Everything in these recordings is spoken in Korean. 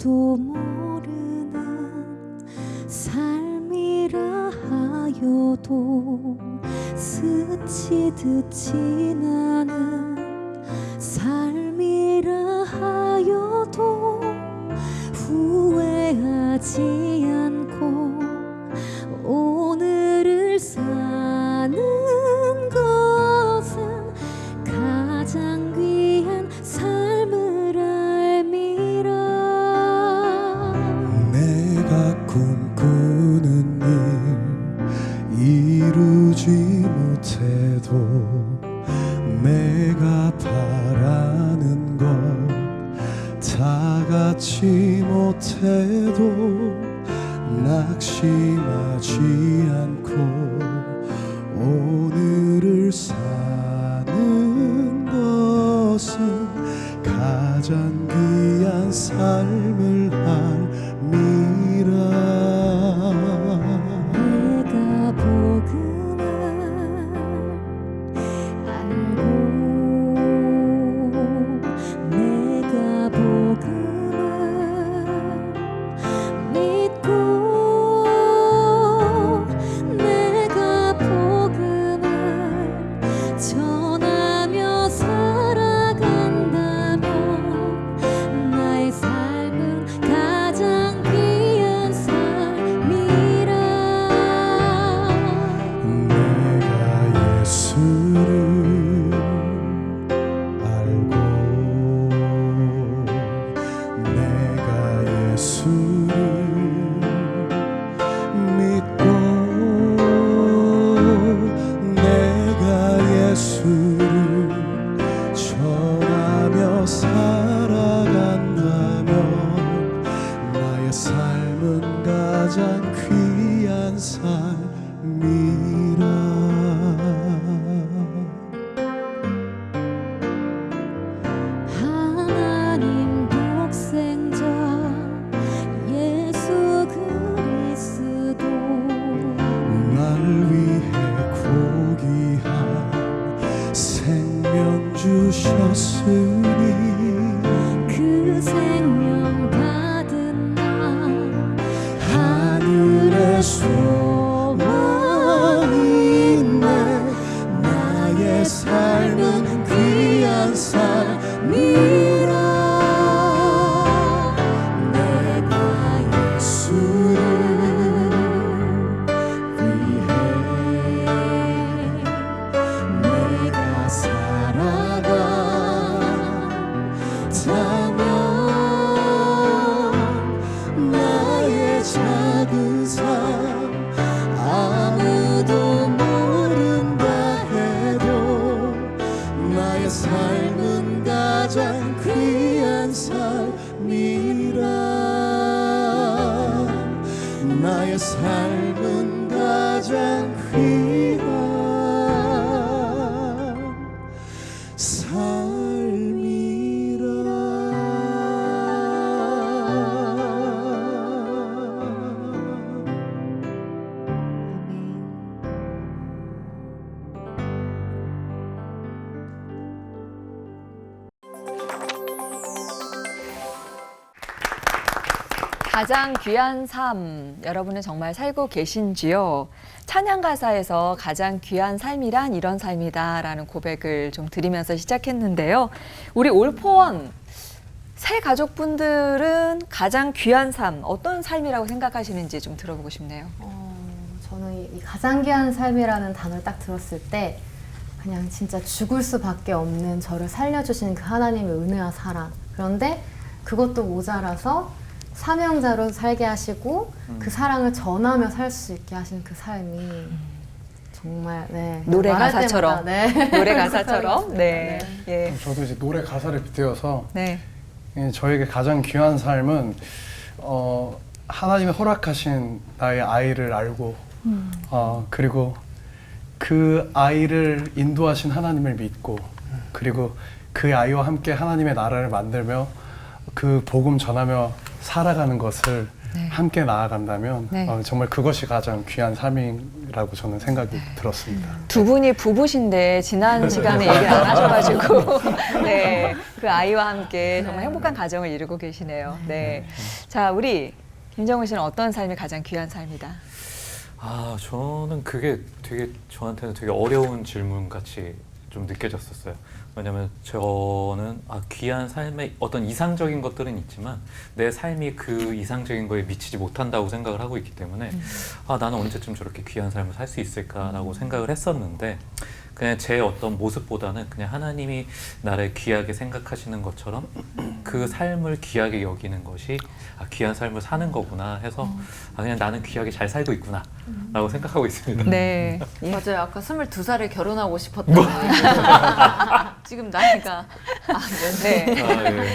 아무도 모르는 삶이라 하여도 스치듯 지나는 삶이라 하여도 후회하지 않고 오늘을 사는 것은 가장 귀한 삶을 알미라. 내가 꿈꾸는 일 이루지 못해도 내가 바라는 것 다 갖지 못해도 낙심하지 않고 오늘을 사는 것은 가장 귀한 삶을 알미라. 내가 복음을 알고 내가 복음을 믿고 내가 복음을 전하며 살아간다면 나의 삶은 가장 귀한 삶이라. 내가 예수를 알고 내가 예수를 믿고 내가 예수를 전하며 살아간다면 나의 삶은 가장 귀한 삶이라. 하나님 독생자 예수 그리스도 날 위해 고귀한 생명 주셨으니 그 생명 받은 나 하늘의 소망이네. 나의 삶은 귀한 삶이라. 내가 예수를 위해 내가 살아간다면 나의 작은 삶 아무도 모른다 해도 나의 삶은 가장 귀한 삶이라. 나의 삶은 가장 귀한 가장 귀한 삶, 여러분은 정말 살고 계신지요? 찬양 가사에서 가장 귀한 삶이란 이런 삶이다라는 고백을 좀 드리면서 시작했는데요. 우리 올포원 새 가족분들은 가장 귀한 삶, 어떤 삶이라고 생각하시는지 좀 들어보고 싶네요. 저는 이 가장 귀한 삶이라는 단어를 딱 들었을 때 그냥 진짜 죽을 수밖에 없는 저를 살려주신 그 하나님의 은혜와 사랑, 그런데 그것도 모자라서 사명자로 살게 하시고 그 사랑을 전하며 살 수 있게 하신 그 삶이 정말 노래 말할 가사처럼 때마다, 노래 가사처럼 네. 예. 저도 이제 노래 가사를 빗대어서 네. 저에게 가장 귀한 삶은 하나님의 허락하신 나의 아이를 알고 그리고 그 아이를 인도하신 하나님을 믿고 그리고 그 아이와 함께 하나님의 나라를 만들며 그 복음 전하며 살아가는 것을 네. 함께 나아간다면 네. 정말 그것이 가장 귀한 삶이라고 않을까라고 저는 생각이 들었습니다. 두 분이 부부신데 지난 시간에 얘기를 안 하셔가지고 네, 그 아이와 함께 정말 행복한 가정을 이루고 계시네요. 네, 자 우리 김정은 씨는 어떤 삶이 가장 귀한 삶이다? 아, 저는 그게 되게 저한테는 되게 어려운 질문 같이 좀 느껴졌었어요. 왜냐면 저는 귀한 삶의 어떤 이상적인 것들은 있지만 내 삶이 그 이상적인 거에 미치지 못한다고 생각을 하고 있기 때문에 나는 언제쯤 저렇게 귀한 삶을 살 수 있을까라고 생각을 했었는데 그냥 제 어떤 모습보다는 그냥 하나님이 나를 귀하게 생각하시는 것처럼 그 삶을 귀하게 여기는 것이 귀한 삶을 사는 거구나 해서 그냥 나는 귀하게 잘 살고 있구나 라고 생각하고 있습니다. 네, 맞아요. 아까 22살에 결혼하고 싶었다고 지금 나이가 네. 예.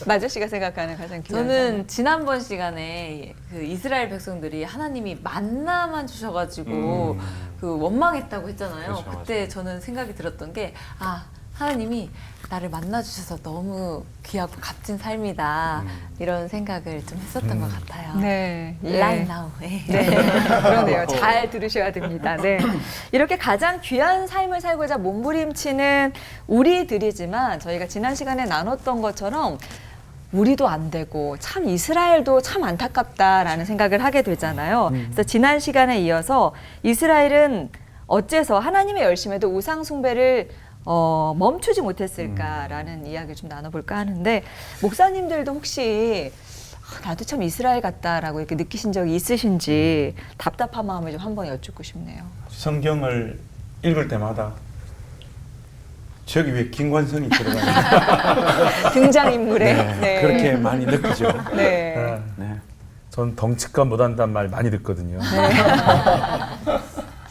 마주 씨가 생각하는 가장 귀한 저는 지난번 시간에 그 이스라엘 백성들이 하나님이 만나만 주셔가지고 그 원망했다고 했잖아요. 그렇죠, 그때 맞아요. 저는 생각이 들었던 게 하나님이 나를 만나주셔서 너무 귀하고 값진 삶이다 이런 생각을 좀 했었던 것 같아요. 네, 예. Right now. 예. 네, 그러네요. 잘 들으셔야 됩니다. 네. 이렇게 가장 귀한 삶을 살고자 몸부림치는 우리들이지만 저희가 지난 시간에 나눴던 것처럼 우리도 안 되고 참 이스라엘도 참 안타깝다라는 생각을 하게 되잖아요. 그래서 지난 시간에 이어서 이스라엘은 어째서 하나님의 열심에도 우상 숭배를 멈추지 못했을까라는 이야기를 좀 나눠볼까 하는데 목사님들도 혹시 나도 참 이스라엘 같다라고 이렇게 느끼신 적이 있으신지 답답한 마음을 좀 한번 여쭙고 싶네요. 성경을 읽을 때마다 저기 왜 김관선이 들어가냐 등장인물에 네, 그렇게 많이 느끼죠. 네. 네. 전 덩치가 못한다는 말 많이 듣거든요.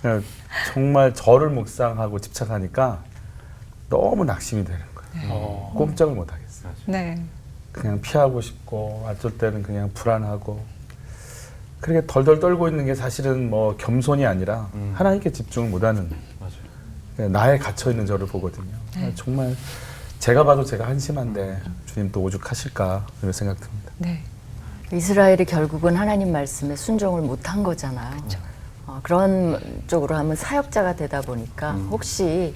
그냥 정말 저를 묵상하고 집착하니까 너무 낙심이 되는 거예요. 꼼짝을 못 하겠어요. 네. 그냥 피하고 싶고 어쩔 때는 그냥 불안하고 그렇게 덜덜 떨고 있는 게 사실은 뭐 겸손이 아니라 하나님께 집중을 못하는 맞아요. 그냥 나에 갇혀 있는 저를 보거든요. 정말 제가 봐도 제가 한심한데 주님 또 오죽하실까 이런 생각 듭니다. 네. 이스라엘이 결국은 하나님 말씀에 순종을 못한 거잖아요. 그런 쪽으로 하면 사역자가 되다 보니까 혹시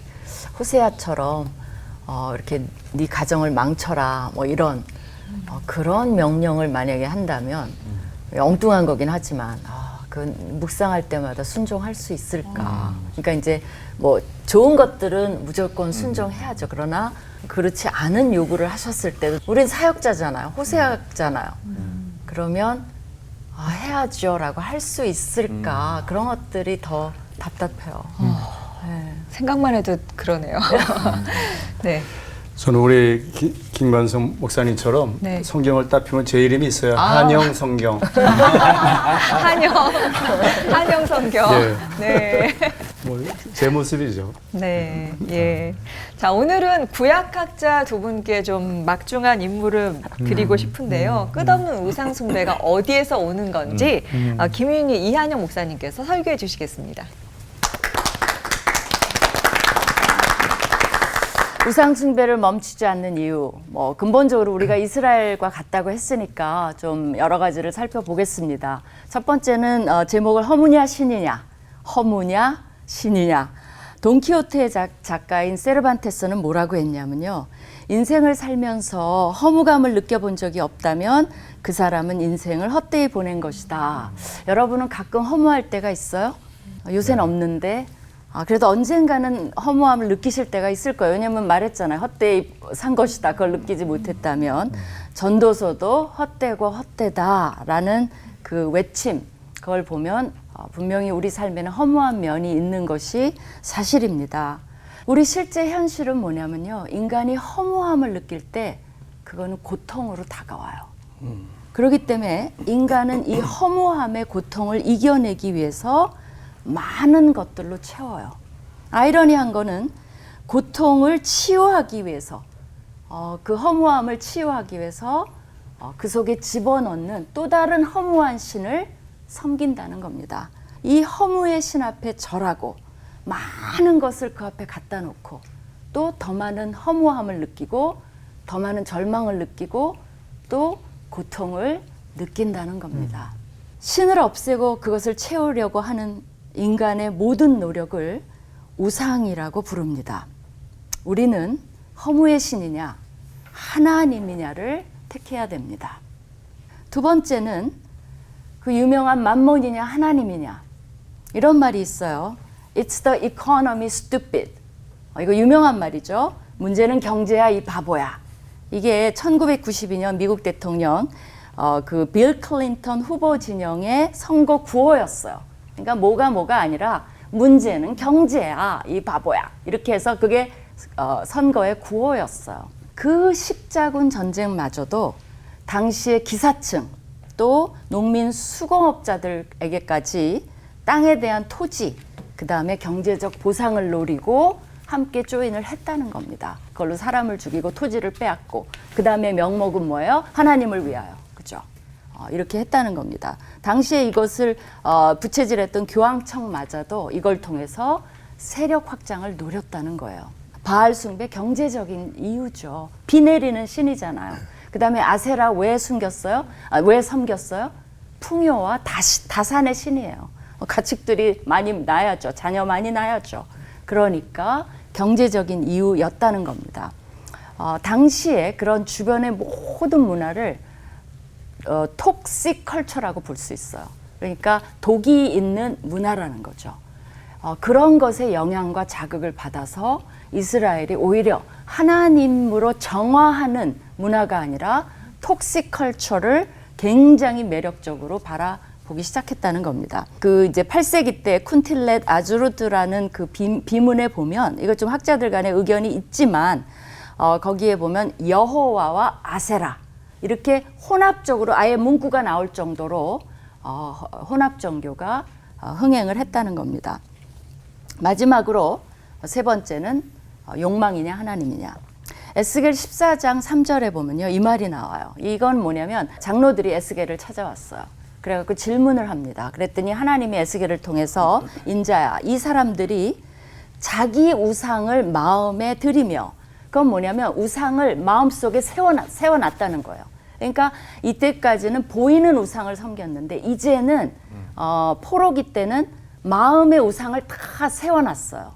호세아처럼 이렇게 네 가정을 망쳐라 뭐 이런 그런 명령을 만약에 한다면 엉뚱한 거긴 하지만 그 묵상할 때마다 순종할 수 있을까? 그러니까 이제 뭐 좋은 것들은 무조건 순종해야죠. 그러나 그렇지 않은 요구를 하셨을 때도 우린 사역자잖아요. 호세아잖아요. 그러면 해야죠라고 할 수 있을까? 그런 것들이 더 답답해요. 네. 생각만 해도 그러네요. 네. 저는 우리 김관성 목사님처럼 네. 성경을 딱 펴면 제 이름이 있어요. 한영 성경. 한영 성경. 네. 네. 뭐 제 모습이죠. 네, 예. 자, 오늘은 구약학자 두 분께 좀 막중한 임무를 드리고 싶은데요. 끝없는 우상숭배가 어디에서 오는 건지 김윤희 이한영 목사님께서 설교해 주시겠습니다. 우상 숭배를 멈추지 않는 이유, 뭐 근본적으로 우리가 이스라엘과 같다고 했으니까 좀 여러 가지를 살펴보겠습니다. 첫 번째는 제목을 허무냐 신이냐, 허무냐 신이냐. 돈키호테의 작가인 세르반테스는 뭐라고 했냐면요. 인생을 살면서 허무감을 느껴본 적이 없다면 그 사람은 인생을 헛되이 보낸 것이다. 여러분은 가끔 허무할 때가 있어요? 요새는 없는데 그래도 언젠가는 허무함을 느끼실 때가 있을 거예요. 왜냐면 말했잖아요. 헛되이 산 것이다. 그걸 느끼지 못했다면. 전도서도 헛되고 헛되다라는 그 외침, 그걸 보면 분명히 우리 삶에는 허무한 면이 있는 것이 사실입니다. 우리 실제 현실은 뭐냐면요. 인간이 허무함을 느낄 때 그거는 고통으로 다가와요. 그렇기 때문에 인간은 이 허무함의 고통을 이겨내기 위해서 많은 것들로 채워요. 아이러니한 거는 고통을 치유하기 위해서 그 허무함을 치유하기 위해서 그 속에 집어넣는 또 다른 허무한 신을 섬긴다는 겁니다. 이 허무의 신 앞에 절하고 많은 것을 그 앞에 갖다 놓고 또 더 많은 허무함을 느끼고 더 많은 절망을 느끼고 또 고통을 느낀다는 겁니다. 신을 없애고 그것을 채우려고 하는 인간의 모든 노력을 우상이라고 부릅니다. 우리는 허무의 신이냐 하나님이냐를 택해야 됩니다. 두 번째는 그 유명한 만몬이냐 하나님이냐 이런 말이 있어요. It's the economy stupid. 이거 유명한 말이죠. 문제는 경제야 이 바보야. 이게 1992년 미국 대통령 그 빌 클린턴 후보 진영의 선거 구호였어요. 그러니까 뭐가 아니라 문제는 경제야 이 바보야. 이렇게 해서 그게 선거의 구호였어요. 그 십자군 전쟁마저도 당시의 기사층 또 농민 수공업자들에게까지 땅에 대한 토지 그 다음에 경제적 보상을 노리고 함께 조인을 했다는 겁니다. 그걸로 사람을 죽이고 토지를 빼앗고 그 다음에 명목은 뭐예요? 하나님을 위하여. 그죠? 이렇게 했다는 겁니다. 당시에 이것을 부채질했던 교황청마저도 이걸 통해서 세력 확장을 노렸다는 거예요. 바알 숭배 경제적인 이유죠. 비 내리는 신이잖아요. 그 다음에 아세라 왜 숨겼어요? 왜 섬겼어요? 풍요와 다산의 신이에요. 가축들이 많이 낳아야죠. 자녀 많이 낳아야죠. 그러니까 경제적인 이유였다는 겁니다. 당시에 그런 주변의 모든 문화를 톡식 컬처라고 볼 수 있어요. 그러니까 독이 있는 문화라는 거죠. 그런 것의 영향과 자극을 받아서 이스라엘이 오히려 하나님으로 정화하는 문화가 아니라 톡식 컬처를 굉장히 매력적으로 바라보기 시작했다는 겁니다. 그 이제 8세기 때 쿤틸렛 아즈루드라는 그 비문에 보면 이거 좀 학자들 간의 의견이 있지만 거기에 보면 여호와와 아세라 이렇게 혼합적으로 아예 문구가 나올 정도로 혼합 종교가 흥행을 했다는 겁니다. 마지막으로 세 번째는 욕망이냐 하나님이냐. 에스겔 14장 3절에 보면요 이 말이 나와요. 이건 뭐냐면 장로들이 에스겔을 찾아왔어요. 그래갖고 질문을 합니다. 그랬더니 하나님이 에스겔을 통해서 인자야 이 사람들이 자기 우상을 마음에 들이며 그건 뭐냐면 우상을 마음속에 세워놨다는 거예요. 그러니까 이때까지는 보이는 우상을 섬겼는데 이제는 포로기 때는 마음의 우상을 다 세워놨어요.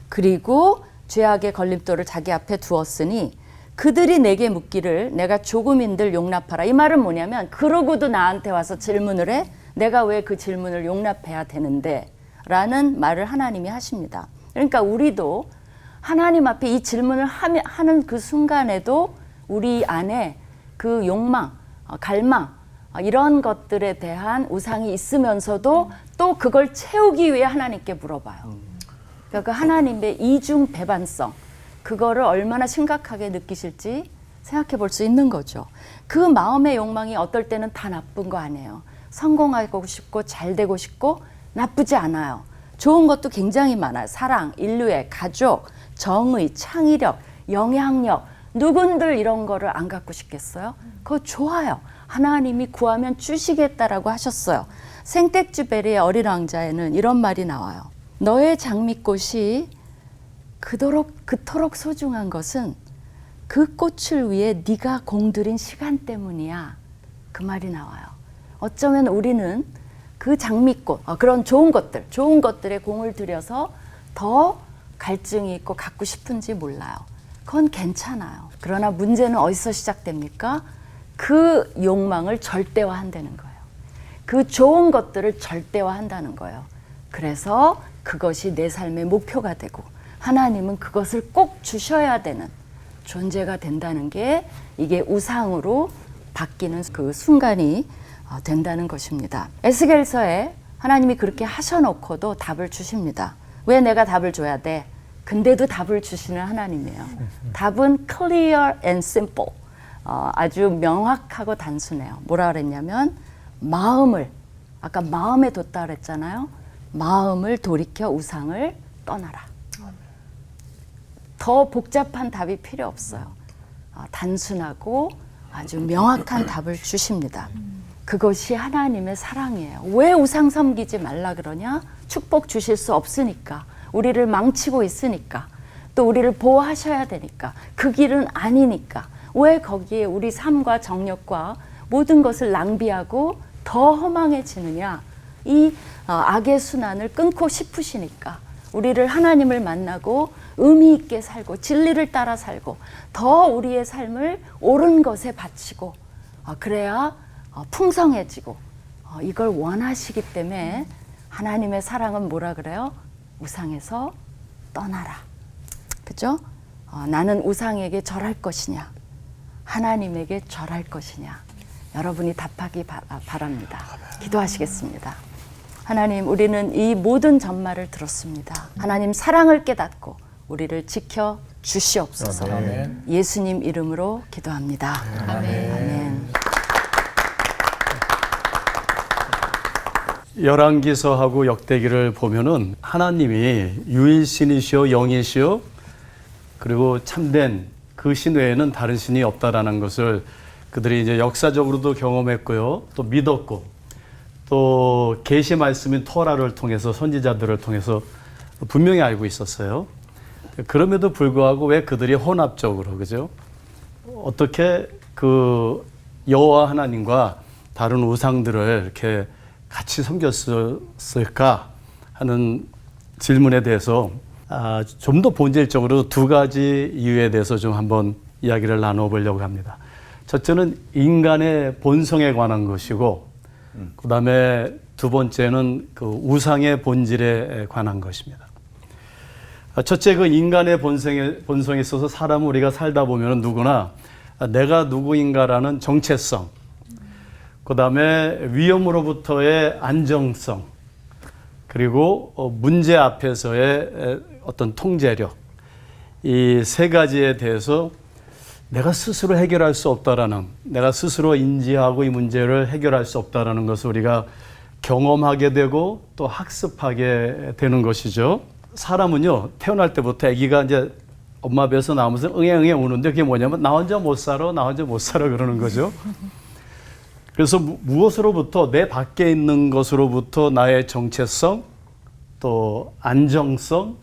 그리고 죄악의 걸림돌을 자기 앞에 두었으니 그들이 내게 묻기를 내가 조금인들 용납하라. 이 말은 뭐냐면 그러고도 나한테 와서 질문을 해? 내가 왜 그 질문을 용납해야 되는데? 라는 말을 하나님이 하십니다. 그러니까 우리도 하나님 앞에 이 질문을 하는 그 순간에도 우리 안에 그 욕망, 갈망 이런 것들에 대한 우상이 있으면서도 또 그걸 채우기 위해 하나님께 물어봐요. 그러니까 하나님의 이중 배반성 그거를 얼마나 심각하게 느끼실지 생각해 볼 수 있는 거죠. 그 마음의 욕망이 어떨 때는 다 나쁜 거 아니에요. 성공하고 싶고 잘 되고 싶고 나쁘지 않아요. 좋은 것도 굉장히 많아요. 사랑, 인류애, 가족, 정의, 창의력, 영향력 누군들 이런 거를 안 갖고 싶겠어요? 그거 좋아요. 하나님이 구하면 주시겠다라고 하셨어요. 생텍쥐베리의 어린 왕자에는 이런 말이 나와요. 너의 장미꽃이 그토록 소중한 것은 그 꽃을 위해 네가 공들인 시간 때문이야. 그 말이 나와요. 어쩌면 우리는 그 장미꽃, 그런 좋은 것들에 공을 들여서 더 갈증이 있고 갖고 싶은지 몰라요. 그건 괜찮아요. 그러나 문제는 어디서 시작됩니까? 그 욕망을 절대화한다는 거예요. 그 좋은 것들을 절대화한다는 거예요. 그래서 그것이 내 삶의 목표가 되고 하나님은 그것을 꼭 주셔야 되는 존재가 된다는 게 이게 우상으로 바뀌는 그 순간이 된다는 것입니다. 에스겔서에 하나님이 그렇게 하셔놓고도 답을 주십니다. 왜 내가 답을 줘야 돼? 근데도 답을 주시는 하나님이에요. 답은 clear and simple. 아주 명확하고 단순해요. 뭐라 그랬냐면 마음을 아까 마음에 뒀다 그랬잖아요. 마음을 돌이켜 우상을 떠나라. 더 복잡한 답이 필요 없어요. 단순하고 아주 명확한 답을 주십니다. 그것이 하나님의 사랑이에요. 왜 우상 섬기지 말라 그러냐? 축복 주실 수 없으니까. 우리를 망치고 있으니까. 또 우리를 보호하셔야 되니까. 그 길은 아니니까. 왜 거기에 우리 삶과 정력과 모든 것을 낭비하고 더 허망해지느냐? 이 악의 순환을 끊고 싶으시니까 우리를 하나님을 만나고 의미 있게 살고 진리를 따라 살고 더 우리의 삶을 옳은 것에 바치고 그래야 풍성해지고 이걸 원하시기 때문에 하나님의 사랑은 뭐라 그래요? 우상에서 떠나라. 그죠? 나는 우상에게 절할 것이냐 하나님에게 절할 것이냐 여러분이 답하기 바랍니다. 기도하시겠습니다. 하나님, 우리는 이 모든 전말을 들었습니다. 하나님 사랑을 깨닫고 우리를 지켜 주시옵소서. 아멘. 예수님 이름으로 기도합니다. 아멘. 열왕기서하고 역대기를 보면은 하나님이 유일신이시오 영이시오 그리고 참된 그 신 외에는 다른 신이 없다라는 것을 그들이 이제 역사적으로도 경험했고요. 또 믿었고 또 계시 말씀인 토라를 통해서 선지자들을 통해서 분명히 알고 있었어요. 그럼에도 불구하고 왜 그들이 혼합적으로 그죠? 어떻게 그 여호와 하나님과 다른 우상들을 이렇게 같이 섬겼을까 하는 질문에 대해서 좀 더 본질적으로 두 가지 이유에 대해서 좀 한번 이야기를 나눠보려고 합니다. 첫째는 인간의 본성에 관한 것이고 그 다음에 두 번째는 그 우상의 본질에 관한 것입니다. 첫째 그 인간의 본성에 있어서 사람은 우리가 살다 보면 누구나 내가 누구인가라는 정체성 그 다음에 위험으로부터의 안정성 그리고 문제 앞에서의 어떤 통제력 이 세 가지에 대해서 내가 스스로 해결할 수 없다라는 내가 스스로 인지하고 이 문제를 해결할 수 없다라는 것을 우리가 경험하게 되고 또 학습하게 되는 것이죠. 사람은요 태어날 때부터 아기가 이제 엄마 배에서 나오면서 응애 우는데 그게 뭐냐면 나 혼자 못 살아 그러는 거죠. 그래서 무엇으로부터 내 밖에 있는 것으로부터 나의 정체성 또 안정성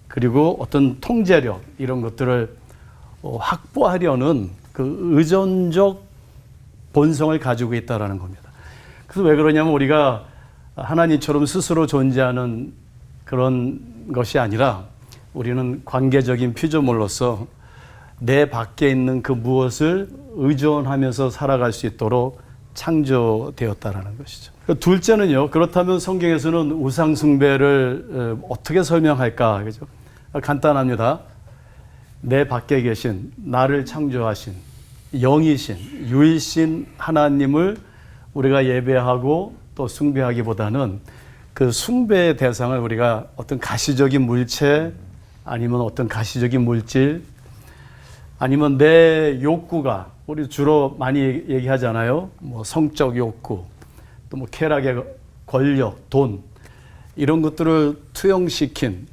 그리고 어떤 통제력 이런 것들을 확보하려는 그 의존적 본성을 가지고 있다는 겁니다. 그래서 왜 그러냐면 우리가 하나님처럼 스스로 존재하는 그런 것이 아니라 우리는 관계적인 피조물로서 내 밖에 있는 그 무엇을 의존하면서 살아갈 수 있도록 창조되었다라는 것이죠. 둘째는요. 그렇다면 성경에서는 우상 숭배를 어떻게 설명할까? 그죠? 간단합니다. 내 밖에 계신 나를 창조하신 영이신 유일신 하나님을 우리가 예배하고 또 숭배하기보다는 그 숭배의 대상을 우리가 어떤 가시적인 물체 아니면 어떤 가시적인 물질 아니면 내 욕구가 우리 주로 많이 얘기하잖아요. 뭐 성적 욕구, 또 뭐 쾌락의 권력, 돈 이런 것들을 투영시킨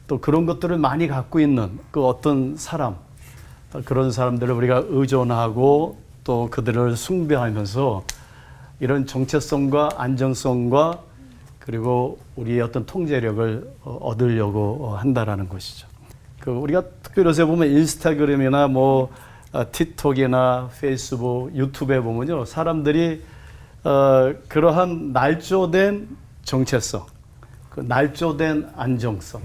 또 그런 것들을 많이 갖고 있는 그 어떤 사람 그런 사람들을 우리가 의존하고 또 그들을 숭배하면서 이런 정체성과 안정성과 그리고 우리의 어떤 통제력을 얻으려고 한다라는 것이죠. 그 우리가 특별히 요새 보면 인스타그램이나 뭐 틱톡이나 페이스북, 유튜브에 보면요 사람들이 그러한 날조된 정체성, 그 날조된 안정성,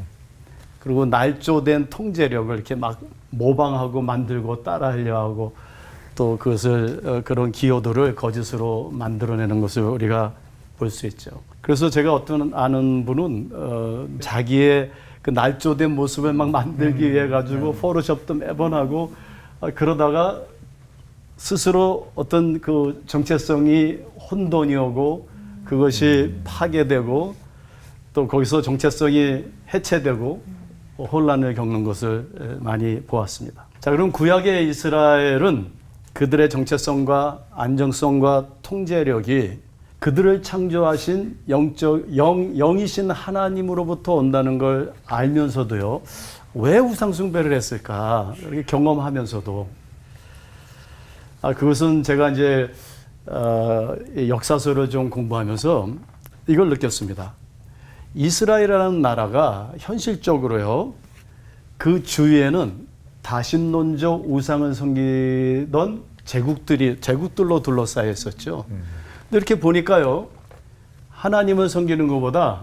그리고 날조된 통제력을 이렇게 막 모방하고 만들고 따라하려 하고 또 그것을 그런 기호들을 거짓으로 만들어내는 것을 우리가 볼 수 있죠. 그래서 제가 어떤 아는 분은 자기의 그 날조된 모습을 막 만들기 위해 가지고 포토샵도 매번 하고 그러다가 스스로 어떤 그 정체성이 혼돈이 오고 그것이 파괴되고 또 거기서 정체성이 해체되고 혼란을 겪는 것을 많이 보았습니다. 자, 그럼 구약의 이스라엘은 그들의 정체성과 안정성과 통제력이 그들을 창조하신 영이신 하나님으로부터 온다는 걸 알면서도요, 왜 우상숭배를 했을까? 이렇게 경험하면서도. 그것은 제가 이제, 역사서를 좀 공부하면서 이걸 느꼈습니다. 이스라엘이라는 나라가 현실적으로요, 그 주위에는 다신론적 우상을 섬기던 제국들로 둘러싸여 있었죠. 근데 이렇게 보니까요, 하나님을 섬기는 것보다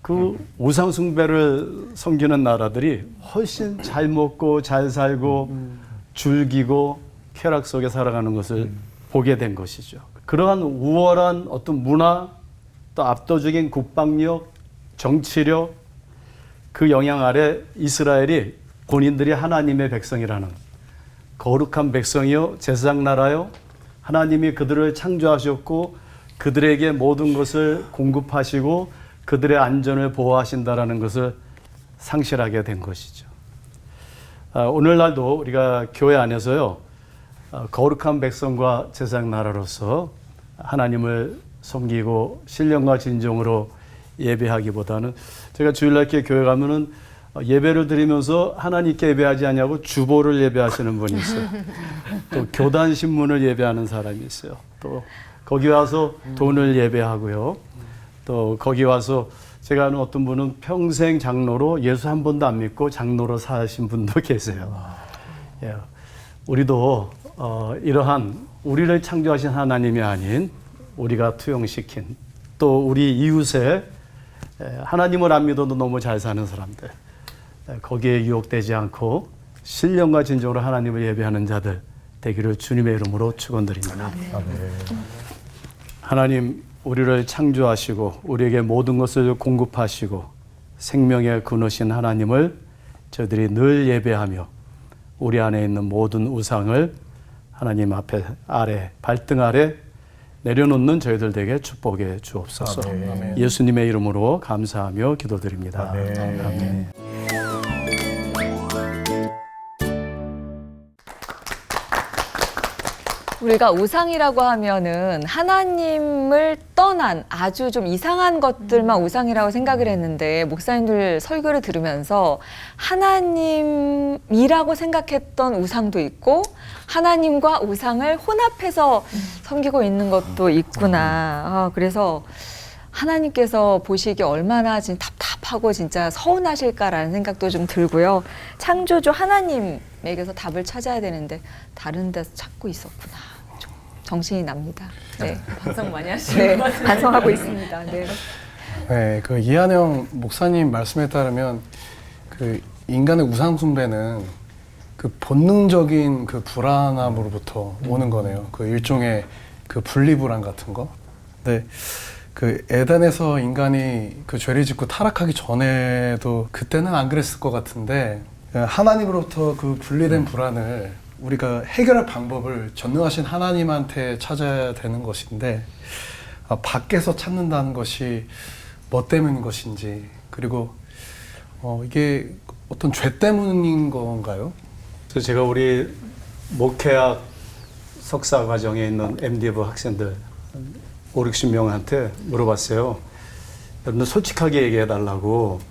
그 우상 숭배를 섬기는 나라들이 훨씬 잘 먹고 잘 살고 즐기고 쾌락 속에 살아가는 것을 보게 된 것이죠. 그러한 우월한 어떤 문화, 또 압도적인 국방력, 정치력, 그 영향 아래 이스라엘이 본인들이 하나님의 백성이라는 거룩한 백성이요 제사장 나라요 하나님이 그들을 창조하셨고 그들에게 모든 것을 공급하시고 그들의 안전을 보호하신다라는 것을 상실하게 된 것이죠. 오늘날도 우리가 교회 안에서요 거룩한 백성과 제사장 나라로서 하나님을 섬기고 신령과 진정으로 예배하기보다는 제가 주일날께 교회 가면은 예배를 드리면서 하나님께 예배하지 않냐고 주보를 예배하시는 분이 있어요. 또 교단 신문을 예배하는 사람이 있어요. 또 거기 와서 돈을 예배하고요. 또 거기 와서 제가 아는 어떤 분은 평생 장로로 예수 한 번도 안 믿고 장로로 사신 분도 계세요. 예. 우리도 이러한 우리를 창조하신 하나님이 아닌 우리가 투영시킨 또 우리 이웃에 하나님을 안 믿어도 너무 잘 사는 사람들 거기에 유혹되지 않고 신령과 진정으로 하나님을 예배하는 자들 되기를 주님의 이름으로 축원드립니다. 하나님 우리를 창조하시고 우리에게 모든 것을 공급하시고 생명의 근원이신 하나님을 저희들이 늘 예배하며 우리 안에 있는 모든 우상을 하나님 앞에 아래 발등 아래 내려놓는 저희들 되게 축복해 주옵소서. 아멘. 예수님의 이름으로 감사하며 기도드립니다. 아멘. 아멘. 우리가 우상이라고 하면은 하나님을 떠난 아주 좀 이상한 것들만 우상이라고 생각을 했는데 목사님들 설교를 들으면서 하나님이라고 생각했던 우상도 있고 하나님과 우상을 혼합해서 섬기고 있는 것도 있구나. 그래서 하나님께서 보시기에 얼마나 진짜 답답하고 진짜 서운하실까라는 생각도 좀 들고요. 창조주 하나님에게서 답을 찾아야 되는데 다른 데서 찾고 있었구나. 정신이 납니다. 네, 반성 많이 하시는 네, 반성하고 있습니다. 네. 네, 그 이한영 목사님 말씀에 따르면 그 인간의 우상 숭배는 그 본능적인 그 불안함으로부터 오는 거네요. 그 일종의 그 분리불안 같은 거. 네. 그 에덴에서 인간이 그 죄를 짓고 타락하기 전에도 그때는 안 그랬을 것 같은데 하나님으로부터 그 분리된 불안을 우리가 해결할 방법을 전능하신 하나님한테 찾아야 되는 것인데 밖에서 찾는다는 것이 뭐 때문인 것인지 그리고 이게 어떤 죄 때문인 건가요? 그래서 제가 우리 목회학 석사 과정에 있는 MDiv 학생들 5,60명한테 물어봤어요. 여러분들 솔직하게 얘기해 달라고.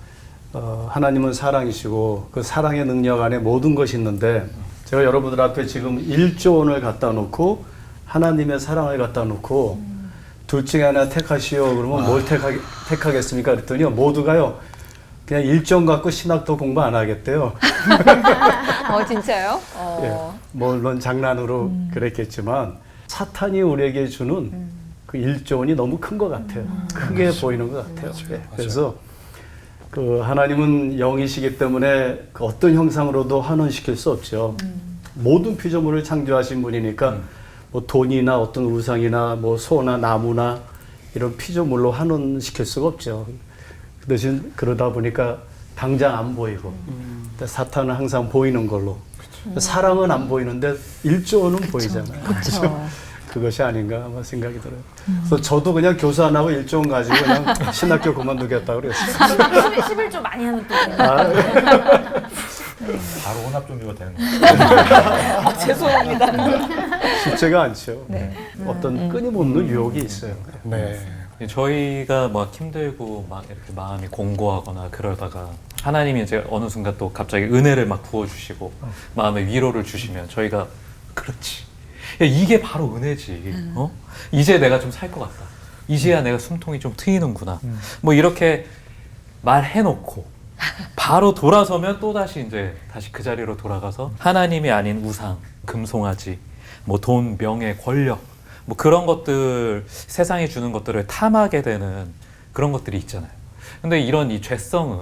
하나님은 사랑이시고 그 사랑의 능력 안에 모든 것이 있는데 제가 여러분들 앞에 지금 1조 원을 갖다 놓고 하나님의 사랑을 갖다 놓고 둘 중에 하나 택하시오 그러면 뭘 택하겠습니까? 그랬더니 모두가요 그냥 1조 원 갖고 신학도 공부 안 하겠대요. 진짜요? 예, 물론 장난으로 그랬겠지만 사탄이 우리에게 주는 그 1조 원이 너무 큰 것 같아요. 크게 보이는 것 같아요. 예, 그래서 그 하나님은 영이시기 때문에 그 어떤 형상으로도 환원시킬 수 없죠. 모든 피조물을 창조하신 분이니까 뭐 돈이나 어떤 우상이나 뭐 소나 나무나 이런 피조물로 환원시킬 수가 없죠. 그 대신 그러다 보니까 당장 안 보이고 사탄은 항상 보이는 걸로 사랑은 안 보이는데 1조 원은 보이잖아요. 그렇죠. 그것이 아닌가 아마 생각이 들어요. 그래서 저도 그냥 교수 안 하고 1조 원 가지고 그냥 신학교 그만두겠다고 그랬어요. 11조 많이 하면 또 바로 혼합 종교가 되는 거예요. 죄송합니다. 쉽지가 않죠. 네. 어떤 끊임없는 유혹이 있어요. 네. 저희가 막 힘들고 막 이렇게 마음이 공고하거나 그러다가 하나님이 이제 어느 순간 또 갑자기 은혜를 막 부어주시고 마음에 위로를 주시면 저희가 그렇지. 야, 이게 바로 은혜지. 이제 내가 좀 살 것 같다. 이제야 내가 숨통이 좀 트이는구나. 뭐 이렇게 말해놓고 바로 돌아서면 또 다시 이제 다시 그 자리로 돌아가서 하나님이 아닌 우상, 금송아지, 뭐 돈, 명예, 권력 뭐 그런 것들, 세상이 주는 것들을 탐하게 되는 그런 것들이 있잖아요. 근데 이런 이 죄성은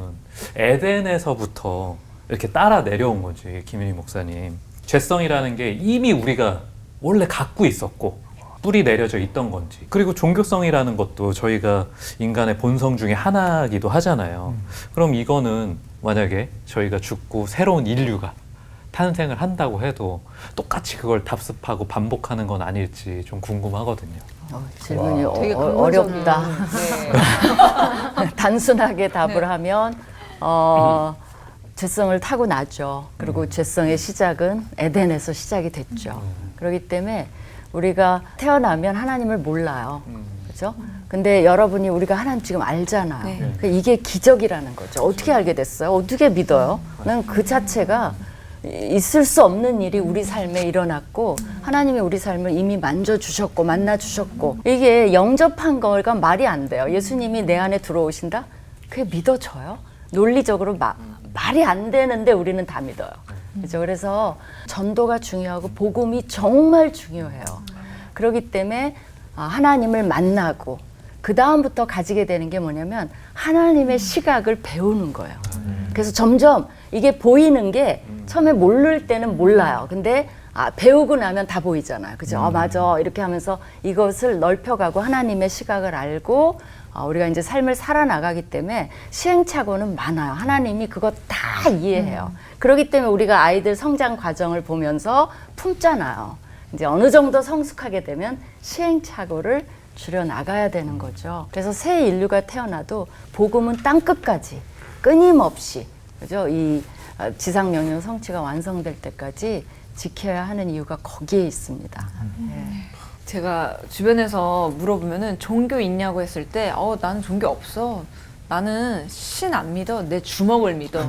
에덴에서부터 이렇게 따라 내려온 거지, 김일희 목사님. 죄성이라는 게 이미 우리가 원래 갖고 있었고 뿌리 내려져 있던 건지. 그리고 종교성이라는 것도 저희가 인간의 본성 중에 하나이기도 하잖아요. 그럼 이거는 만약에 저희가 죽고 새로운 인류가 탄생을 한다고 해도 똑같이 그걸 답습하고 반복하는 건 아닐지 좀 궁금하거든요. 질문이 되게 어렵다. 네. 단순하게 답을 네. 하면 죄성을 타고나죠. 그리고 죄성의 시작은 에덴에서 시작이 됐죠. 그렇기 때문에 우리가 태어나면 하나님을 몰라요. 그렇죠? 근데 여러분이 우리가 하나님 지금 알잖아요. 네. 그러니까 이게 기적이라는 거죠. 어떻게 알게 됐어요? 어떻게 믿어요? 난 그 자체가 있을 수 없는 일이 우리 삶에 일어났고 하나님이 우리 삶을 이미 만져주셨고 만나주셨고 이게 영접한 걸과 말이 안 돼요. 예수님이 내 안에 들어오신다? 그게 믿어져요? 논리적으로 말이 안 되는데 우리는 다 믿어요. 그렇죠? 그래서 전도가 중요하고 복음이 정말 중요해요. 그렇기 때문에 하나님을 만나고 그 다음부터 가지게 되는 게 뭐냐면 하나님의 시각을 배우는 거예요. 그래서 점점 이게 보이는 게 처음에 모를 때는 몰라요. 근데 배우고 나면 다 보이잖아요. 그죠? 맞아. 이렇게 하면서 이것을 넓혀가고 하나님의 시각을 알고 우리가 이제 삶을 살아나가기 때문에 시행착오는 많아요. 하나님이 그거 다 이해해요. 그렇기 때문에 우리가 아이들 성장 과정을 보면서 품잖아요. 이제 어느 정도 성숙하게 되면 시행착오를 줄여나가야 되는 거죠. 그래서 새 인류가 태어나도 복음은 땅끝까지 끊임없이, 그죠? 이 지상 명령 성취가 완성될 때까지 지켜야 하는 이유가 거기에 있습니다. 제가 주변에서 물어보면은 종교 있냐고 했을 때 나는 종교 없어. 나는 신 안 믿어. 내 주먹을 믿어.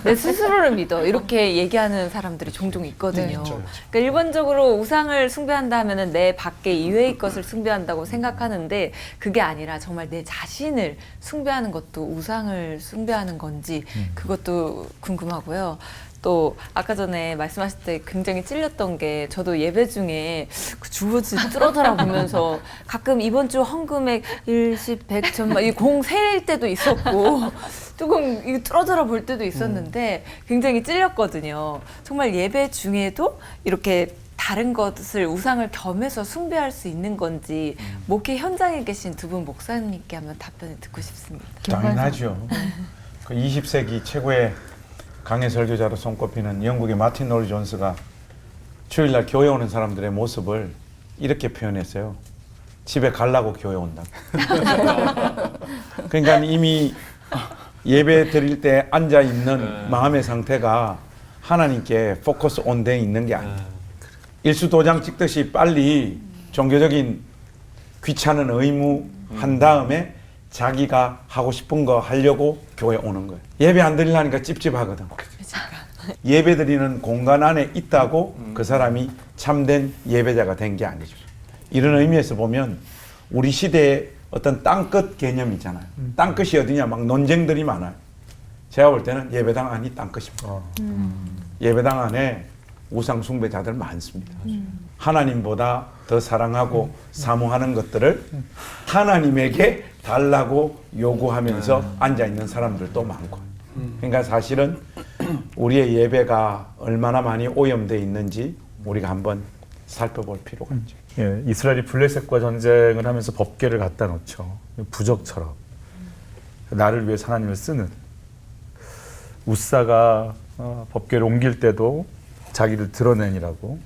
내 스스로를 믿어. 이렇게 얘기하는 사람들이 종종 있거든요. 그러니까 일반적으로 우상을 숭배한다 하면은 내 밖에 이외의 것을 숭배한다고 생각하는데 그게 아니라 정말 내 자신을 숭배하는 것도 우상을 숭배하는 건지 그것도 궁금하고요. 또 아까 전에 말씀하실 때 굉장히 찔렸던 게 저도 예배 중에 그 주보지 뚫어져라 보면서 가끔 이번 주 헌금액 1십 100천 이공 세일 때도 있었고 조금 이거 뚫어져라 볼 때도 있었는데 굉장히 찔렸거든요. 정말 예배 중에도 이렇게 다른 것을 우상을 겸해서 숭배할 수 있는 건지 목회 현장에 계신 두 분 목사님께 한번 답변을 듣고 싶습니다. 당연하죠. 그 20세기 최고의 강해 설교자로 손꼽히는 영국의 마틴 노리 존스가 주일날 교회 오는 사람들의 모습을 이렇게 표현했어요. 집에 가려고 교회 온다. 그러니까 이미 예배 드릴 때 앉아 있는 마음의 상태가 하나님께 포커스 온돼 있는 게 아니에요. 일수도장 찍듯이 빨리 종교적인 귀찮은 의무 한 다음에 자기가 하고 싶은 거 하려고 교회 오는 거예요. 예배 안 드리려니까 찝찝하거든. 예배 드리는 공간 안에 있다고 그 사람이 참된 예배자가 된 게 아니죠. 이런 의미에서 보면 우리 시대에 어떤 땅끝 개념 있잖아요. 땅끝이 어디냐 막 논쟁들이 많아요. 제가 볼 때는 예배당 안이 땅끝입니다. 예배당 안에 우상 숭배자들 많습니다. 하나님보다 더 사랑하고 사모하는 것들을 하나님에게 달라고 요구하면서 앉아있는 사람들도 많고. 그러니까 사실은 우리의 예배가 얼마나 많이 오염되어 있는지 우리가 한번 살펴볼 필요가 있죠. 예, 이스라엘이 블레셋과 전쟁을 하면서 법궤를 갖다 놓죠. 부적처럼 나를 위해 하나님을 쓰는 우사가 법궤를 옮길 때도 자기를 드러내니라고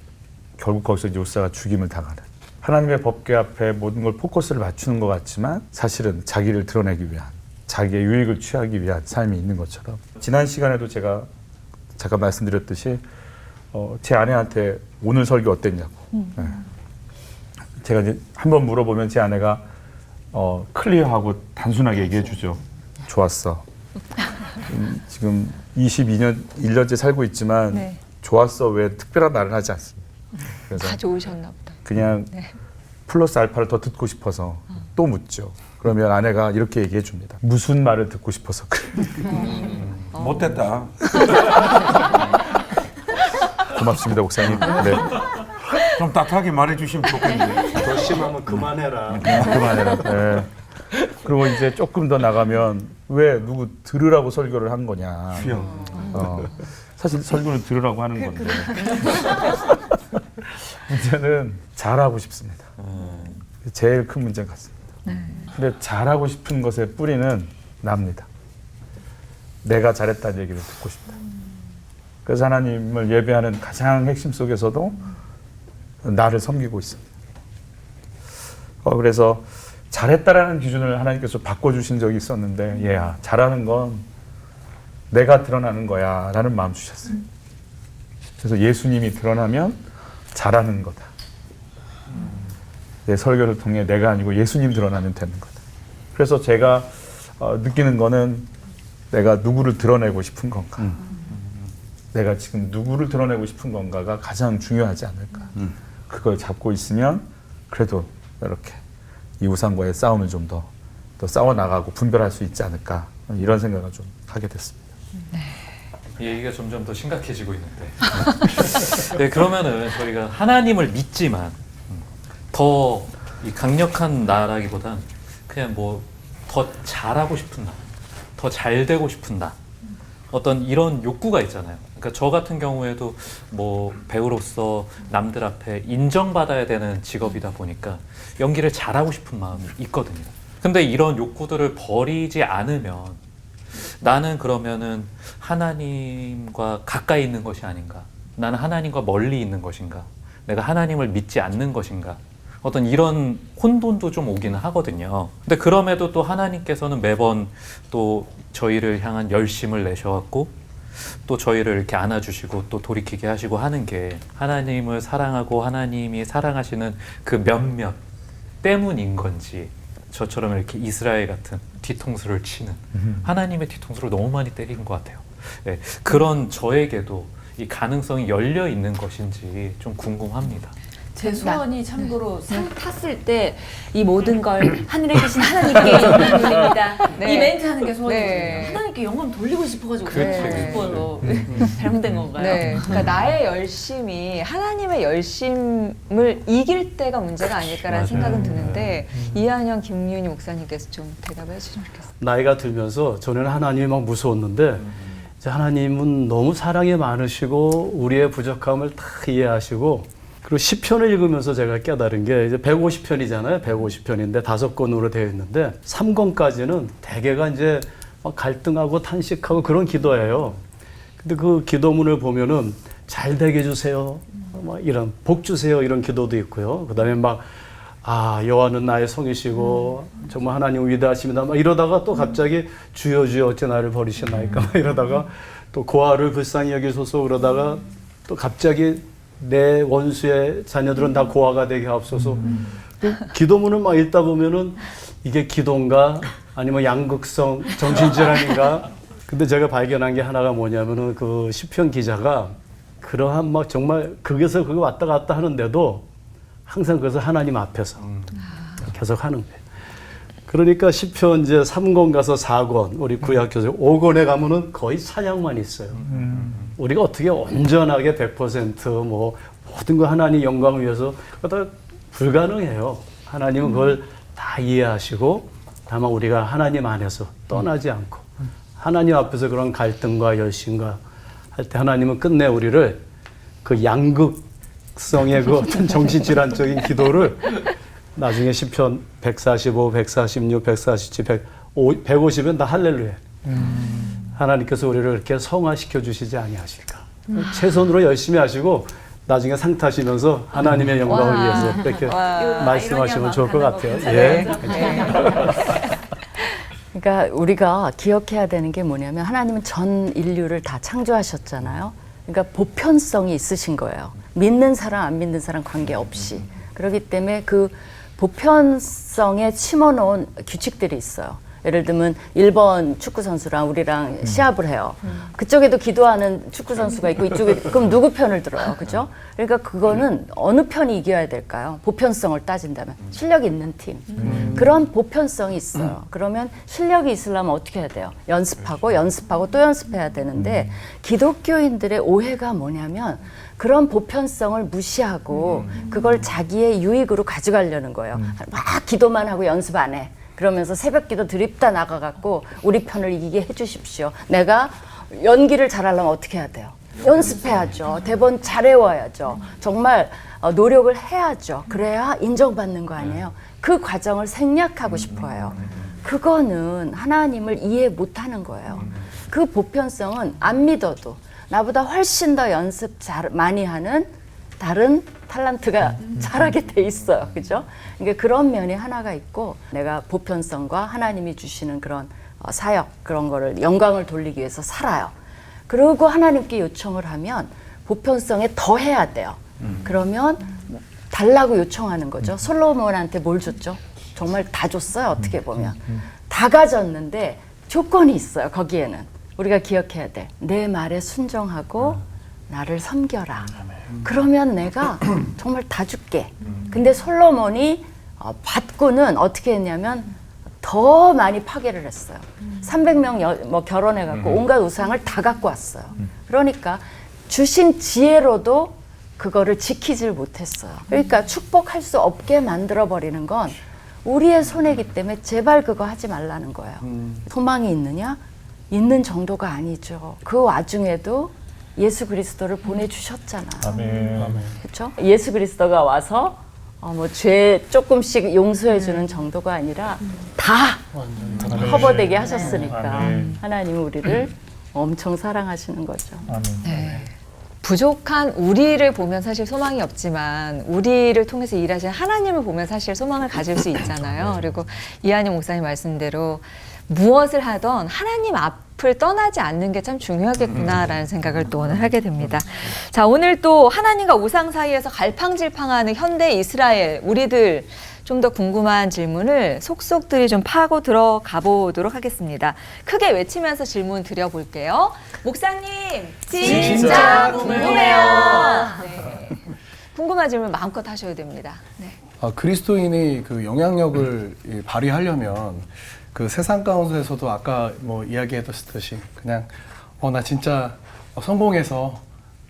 결국 거기서 이제 우사가 죽임을 당하는, 하나님의 법궤 앞에 모든 걸 포커스를 맞추는 것 같지만 사실은 자기를 드러내기 위한, 자기의 유익을 취하기 위한 삶이 있는 것처럼, 지난 시간에도 제가 잠깐 말씀드렸듯이 제 아내한테 오늘 설교 어땠냐고 네. 제가 이제 한번 물어보면 제 아내가 클리어하고 단순하게 얘기해 주죠. 좋았어. 지금 1년째 살고 있지만 네. 좋았어 왜 특별한 말을 하지 않습니다. 그래서 다 좋으셨나 보다. 그냥 플러스 알파를 더 듣고 싶어서 또 묻죠. 그러면 아내가 이렇게 얘기해 줍니다. 무슨 말을 듣고 싶어서 그래. 못됐다. 고맙습니다, 목사님. 네. 좀 따뜻하게 말해주시면 좋겠는데. 더 심하면 그만해라. 그만해라. 네. 그리고 이제 조금 더 나가면 왜 누구 들으라고 설교를 한 거냐. 사실 설교는 들으라고 하는 건데. 문제는 잘하고 싶습니다. 제일 큰 문제 같습니다. 근데 잘하고 싶은 것의 뿌리는 납니다. 내가 잘했다는 얘기를 듣고 싶다. 그래서 하나님을 예배하는 가장 핵심 속에서도 나를 섬기고 있습니다. 그래서 잘했다라는 기준을 하나님께서 바꿔주신 적이 있었는데, 얘야, 잘하는 건 내가 드러나는 거야 라는 마음 주셨어요. 그래서 예수님이 드러나면 잘하는 거다. 내 설교를 통해 내가 아니고 예수님 드러나면 되는 거다. 그래서 제가 느끼는 거는 내가 누구를 드러내고 싶은 건가, 내가 지금 누구를 드러내고 싶은 건가가 가장 중요하지 않을까. 그걸 잡고 있으면 그래도 이렇게 이 우상과의 싸움을 좀 더 싸워나가고 분별할 수 있지 않을까, 이런 생각을 좀 하게 됐습니다. 이 얘기가 점점 더 심각해지고 있는데. 네, 그러면은 저희가 하나님을 믿지만 더 이 강력한 나라기보단 그냥 뭐 더 잘하고 싶은 나, 더 잘 되고 싶은 나, 어떤 이런 욕구가 있잖아요. 그러니까 저 같은 경우에도 뭐 배우로서 남들 앞에 인정받아야 되는 직업이다 보니까 연기를 잘하고 싶은 마음이 있거든요. 근데 이런 욕구들을 버리지 않으면 나는 그러면은 하나님과 가까이 있는 것이 아닌가, 나는 하나님과 멀리 있는 것인가, 내가 하나님을 믿지 않는 것인가, 어떤 이런 혼돈도 좀 오기는 하거든요. 근데 그럼에도 또 하나님께서는 매번 또 저희를 향한 열심을 내셔왔고 또 저희를 이렇게 안아주시고 또 돌이키게 하시고 하는 게 하나님을 사랑하고 하나님이 사랑하시는 그 몇몇 때문인 건지, 저처럼 이렇게 이스라엘 같은 뒤통수를 치는 하나님의 뒤통수를 너무 많이 때린 것 같아요. 네, 그런 저에게도 이 가능성이 열려 있는 것인지 좀 궁금합니다. 제 소원이 참고로 상 탔을 때 이 모든 걸 하늘에 계신 하나님께 영광 돌립니다. 네. 이 멘트 하는 게 소원이거든요. 네. 하나님께 영광 돌리고 싶어가지고 그렇죠. 하고 싶어서 잘못된 건가요? 네, 그러니까 나의 열심이 하나님의 열심을 이길 때가 문제가 아닐까라는 맞아요. 생각은 드는데 이한영, 김윤희 목사님께서 좀 대답을 해주시면 좋겠습니다. 나이가 들면서 전에는 하나님이 막 무서웠는데 이제 하나님은 너무 사랑이 많으시고 우리의 부족함을 다 이해하시고, 그리고 시편을 읽으면서 제가 깨달은 게 이제 150편이잖아요. 150편인데 5권으로 되어 있는데 3권까지는 대개가 이제 막 갈등하고 탄식하고 그런 기도예요. 근데 그 기도문을 보면은 잘 되게 해주세요, 막 이런 복 주세요, 이런 기도도 있고요. 그다음에 막 여호와는 나의 성이시고 정말 하나님 위대하십니다, 막 이러다가 또 갑자기 주여 주여 어째 나를 버리시나이까, 막 이러다가 또 고아를 불쌍히 여기소서, 그러다가 또 갑자기 내 원수의 자녀들은 다 고아가 되게 하옵소서. 기도문을 막 읽다 보면은 이게 기도인가 아니면 양극성 정신질환인가. 근데 제가 발견한 게 하나가 뭐냐면은 그 시편 기자가 그러한 막 정말 극에서 그거 왔다 갔다 하는데도 항상 그래서 하나님 앞에서 계속 하는 거예요. 그러니까 시편 이제 3권 가서 4권, 우리 구약교재 5권에 가면은 거의 찬양만 있어요. 우리가 어떻게 온전하게 100% 뭐 모든 거 하나님 영광을 위해서 그거 다 불가능해요. 하나님은 그걸 다 이해하시고 다만 우리가 하나님 안에서 떠나지 않고 하나님 앞에서 그런 갈등과 열심과 할 때 하나님은 끝내 우리를 그 양극성의 그 어떤 정신질환적인 기도를 나중에 시편 145, 146, 147, 150은 다 할렐루야. 하나님께서 우리를 이렇게 성화시켜 주시지 아니하실까. 최선으로 열심히 하시고 나중에 상 타시면서 하나님의 영광을 위해서 이렇게 말씀하시면 좋을 것 같아요. 예. 그러니까 우리가 기억해야 되는 게 뭐냐면 하나님은 전 인류를 다 창조하셨잖아요. 그러니까 보편성이 있으신 거예요. 믿는 사람 안 믿는 사람 관계없이. 그렇기 때문에 그 보편성에 심어놓은 규칙들이 있어요. 예를 들면 일본 축구 선수랑 우리랑 시합을 해요. 그쪽에도 기도하는 축구 선수가 있고 이쪽에 그럼 누구 편을 들어요, 그죠? 그러니까 그거는 어느 편이 이겨야 될까요? 보편성을 따진다면 실력 있는 팀 그런 보편성이 있어요. 그러면 실력이 있으려면 어떻게 해야 돼요? 연습하고 연습하고 또 연습해야 되는데 기독교인들의 오해가 뭐냐면 그런 보편성을 무시하고 그걸 자기의 유익으로 가져가려는 거예요. 막 기도만 하고 연습 안 해. 그러면서 새벽 기도 드립다 나가갖고 우리 편을 이기게 해주십시오. 내가 연기를 잘하려면 어떻게 해야 돼요? 연습해야죠. 대본 잘 외워야죠. 정말 노력을 해야죠. 그래야 인정받는 거 아니에요. 그 과정을 생략하고 싶어요. 그거는 하나님을 이해 못하는 거예요. 그 보편성은 안 믿어도 나보다 훨씬 더 연습 많이 하는 다른 탤런트가 잘하게 돼 있어요. 그죠? 그러니까 그런 면이 하나가 있고 내가 보편성과 하나님이 주시는 그런 사역 그런 거를 영광을 돌리기 위해서 살아요. 그리고 하나님께 요청을 하면 보편성에 더 해야 돼요. 그러면 달라고 요청하는 거죠. 솔로몬한테 뭘 줬죠? 정말 다 줬어요. 어떻게 보면. 다 가졌는데 조건이 있어요. 거기에는. 우리가 기억해야 돼. 내 말에 순종하고 나를 섬겨라. 그러면 내가 정말 다 줄게. 근데 솔로몬이 받고는 어떻게 했냐면 더 많이 파괴를 했어요. 300명 결혼해갖고 온갖 우상을 다 갖고 왔어요. 그러니까 주신 지혜로도 그거를 지키질 못했어요. 그러니까 축복할 수 없게 만들어버리는 건 우리의 손해이기 때문에 제발 그거 하지 말라는 거예요. 소망이 있느냐? 있는 정도가 아니죠. 그 와중에도 예수 그리스도를 보내주셨잖아. 그렇죠? 예수 그리스도가 와서 죄 조금씩 용서해주는 정도가 아니라 다 커버되게 하셨으니까 하나님은 우리를 엄청 사랑하시는 거죠. 네. 부족한 우리를 보면 사실 소망이 없지만 우리를 통해서 일하시는 하나님을 보면 사실 소망을 가질 수 있잖아요. 그리고 이한영 목사님 말씀대로 무엇을 하던 하나님 앞을 떠나지 않는 게 참 중요하겠구나라는 생각을 또 오늘 하게 됩니다. 자, 오늘 또 하나님과 우상 사이에서 갈팡질팡하는 현대 이스라엘, 우리들 좀 더 궁금한 질문을 속속들이 좀 파고 들어가 보도록 하겠습니다. 크게 외치면서 질문 드려볼게요. 목사님, 진짜 궁금해요. 네. 궁금한 질문 마음껏 하셔야 됩니다. 네. 그리스도인이 그 영향력을 발휘하려면 그 세상 가운데서도 아까 뭐 이야기했듯이 그냥 나 진짜 성공해서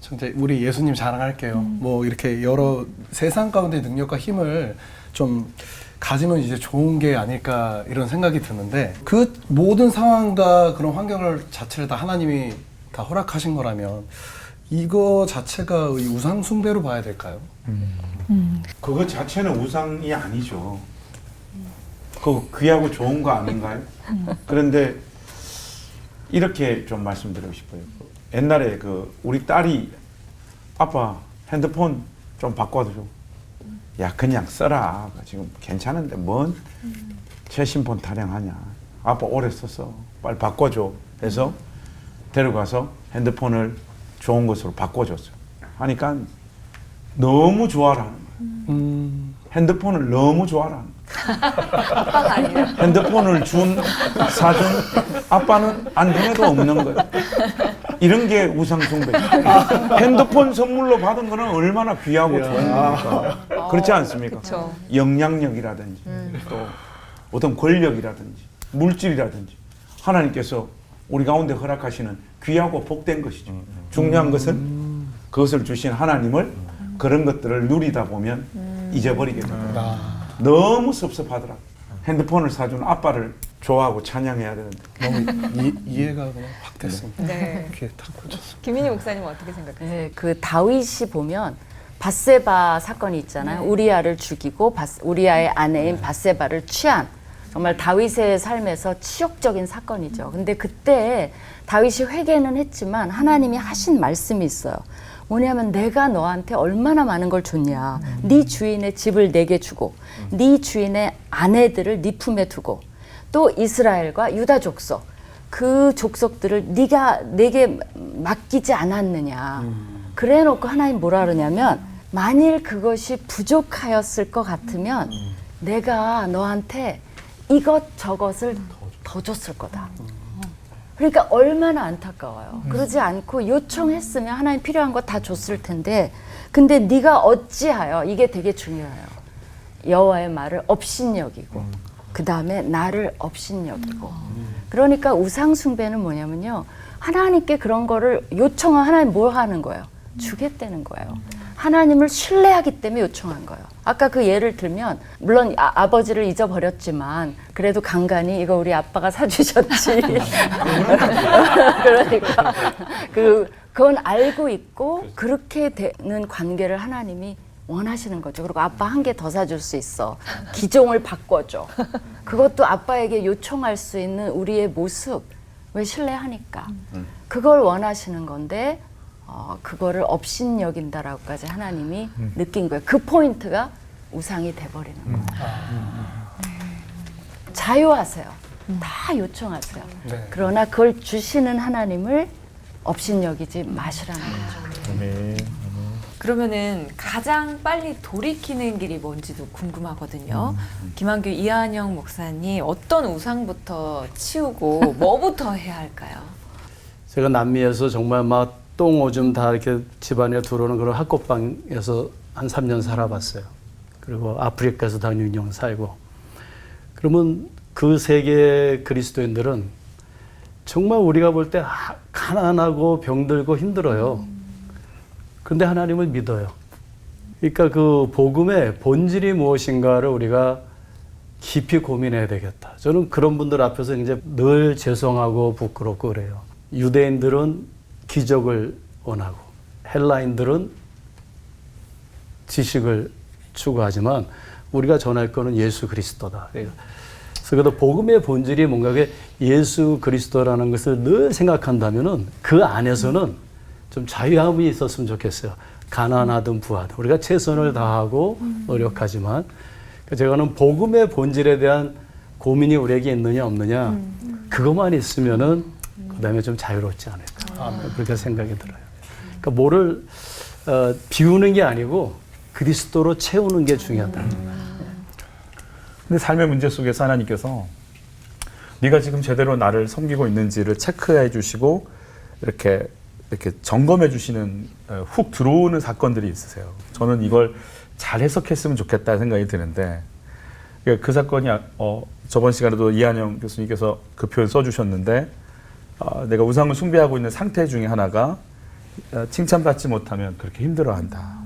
진짜 우리 예수님 자랑할게요. 뭐 이렇게 여러 세상 가운데 능력과 힘을 좀 가지면 이제 좋은 게 아닐까 이런 생각이 드는데 그 모든 상황과 그런 환경을 자체를 다 하나님이 다 허락하신 거라면 이거 자체가 우상 숭배로 봐야 될까요? 그거 자체는 우상이 아니죠. 그거 귀하고 좋은 거 아닌가요? 그런데 이렇게 좀 말씀드리고 싶어요. 옛날에 우리 딸이 아빠 핸드폰 좀 바꿔줘. 야 그냥 써라. 지금 괜찮은데 뭔 최신폰 타령하냐. 아빠 오래 썼어. 빨리 바꿔줘. 해서 데려가서 핸드폰을 좋은 것으로 바꿔줬어요. 하니까 너무 좋아라는 거예요. 핸드폰을 너무 좋아라는 거예요. 아빠가 아니라. 핸드폰을 사준 아빠는 안중에도 없는 거예요. 이런 게 우상숭배죠. 핸드폰 선물로 받은 거는 얼마나 귀하고 좋은 겁니까? 그렇지 않습니까? 그쵸. 영향력이라든지 또 어떤 권력이라든지 물질이라든지 하나님께서 우리 가운데 허락하시는 귀하고 복된 것이죠. 중요한 것은 그것을 주신 하나님을 그런 것들을 누리다 보면 잊어버리게 됩니다. 너무 섭섭하더라. 핸드폰을 사준 아빠를 좋아하고 찬양해야 되는데 너무 이해가 그냥 확 됐습니다. 네. 이렇게 탁 꽂혔습니다. 김민희 목사님은 어떻게 생각하세요? 네, 그 다윗이 보면 밧세바 사건이 있잖아요. 우리아를 죽이고 우리아의 아내인 밧세바를 취한 정말 다윗의 삶에서 치욕적인 사건이죠. 근데 그때 다윗이 회개는 했지만 하나님이 하신 말씀이 있어요. 뭐냐면 내가 너한테 얼마나 많은 걸 줬냐. 네 주인의 집을 내게 주고 네 주인의 아내들을 네 품에 두고 또 이스라엘과 유다 족속 그 족속들을 네가 내게 맡기지 않았느냐. 그래 놓고 하나님 뭐라 그러냐면 만일 그것이 부족하였을 것 같으면 내가 너한테 이것 저것을 더 더 줬을 거다. 그러니까 얼마나 안타까워요. 그러지 않고 요청했으면 하나님 필요한 거 다 줬을 텐데, 근데 네가 어찌하여, 이게 되게 중요해요. 여호와의 말을 업신여기고 그 다음에 나를 업신여기고. 그러니까 우상 숭배는 뭐냐면요, 하나님께 그런 거를 요청하면 하나님 뭘 하는 거예요? 주겠다는 거예요. 하나님을 신뢰하기 때문에 요청한 거예요. 아까 그 예를 들면, 물론 아버지를 잊어버렸지만 그래도 간간히 이거 우리 아빠가 사주셨지. 그러니까 그건 알고 있고 그렇게 되는 관계를 하나님이 원하시는 거죠. 그리고 아빠 한 개 더 사줄 수 있어. 기종을 바꿔줘. 그것도 아빠에게 요청할 수 있는 우리의 모습. 왜? 신뢰하니까. 그걸 원하시는 건데 그거를 업신여긴다라고까지 하나님이 느낀 거예요. 그 포인트가 우상이 돼버리는 거예요. 자유하세요. 다 요청하세요. 네. 그러나 그걸 주시는 하나님을 업신여기지 마시라는 거죠. 네. 그러면은 가장 빨리 돌이키는 길이 뭔지도 궁금하거든요. 김한규 이한영 목사님, 어떤 우상부터 치우고 뭐부터 해야 할까요? 제가 남미에서 정말 막 똥 오줌 다 이렇게 집안에 들어오는 그런 학곡방에서 한 3년 살아봤어요. 그리고 아프리카에서도 한 6년 살고. 그러면 그 세계 그리스도인들은 정말 우리가 볼 때 가난하고 병들고 힘들어요. 그런데 하나님을 믿어요. 그러니까 그 복음의 본질이 무엇인가를 우리가 깊이 고민해야 되겠다. 저는 그런 분들 앞에서 이제 늘 죄송하고 부끄럽고 그래요. 유대인들은 기적을 원하고 헬라인들은 지식을 추구하지만 우리가 전할 거는 예수 그리스도다. 그래서 그래도 복음의 본질이 뭔가 예수 그리스도라는 것을 늘 생각한다면은 그 안에서는 좀 자유함이 있었으면 좋겠어요. 가난하든 부하든 우리가 최선을 다하고 노력하지만 제가는 복음의 본질에 대한 고민이 우리에게 있느냐 없느냐 그것만 있으면은 그다음에 좀 자유롭지 않을까 그렇게 생각이 들어요. 그러니까 뭐를 비우는 게 아니고 그리스도로 채우는 게 중요하다. 근데 삶의 문제 속에서 하나님께서 네가 지금 제대로 나를 섬기고 있는지를 체크해 주시고 이렇게 점검해 주시는 훅 들어오는 사건들이 있으세요. 저는 이걸 잘 해석했으면 좋겠다 생각이 드는데 그 사건이 저번 시간에도 이한영 교수님께서 그 표현 써주셨는데 내가 우상을 숭배하고 있는 상태 중에 하나가 칭찬받지 못하면 그렇게 힘들어한다.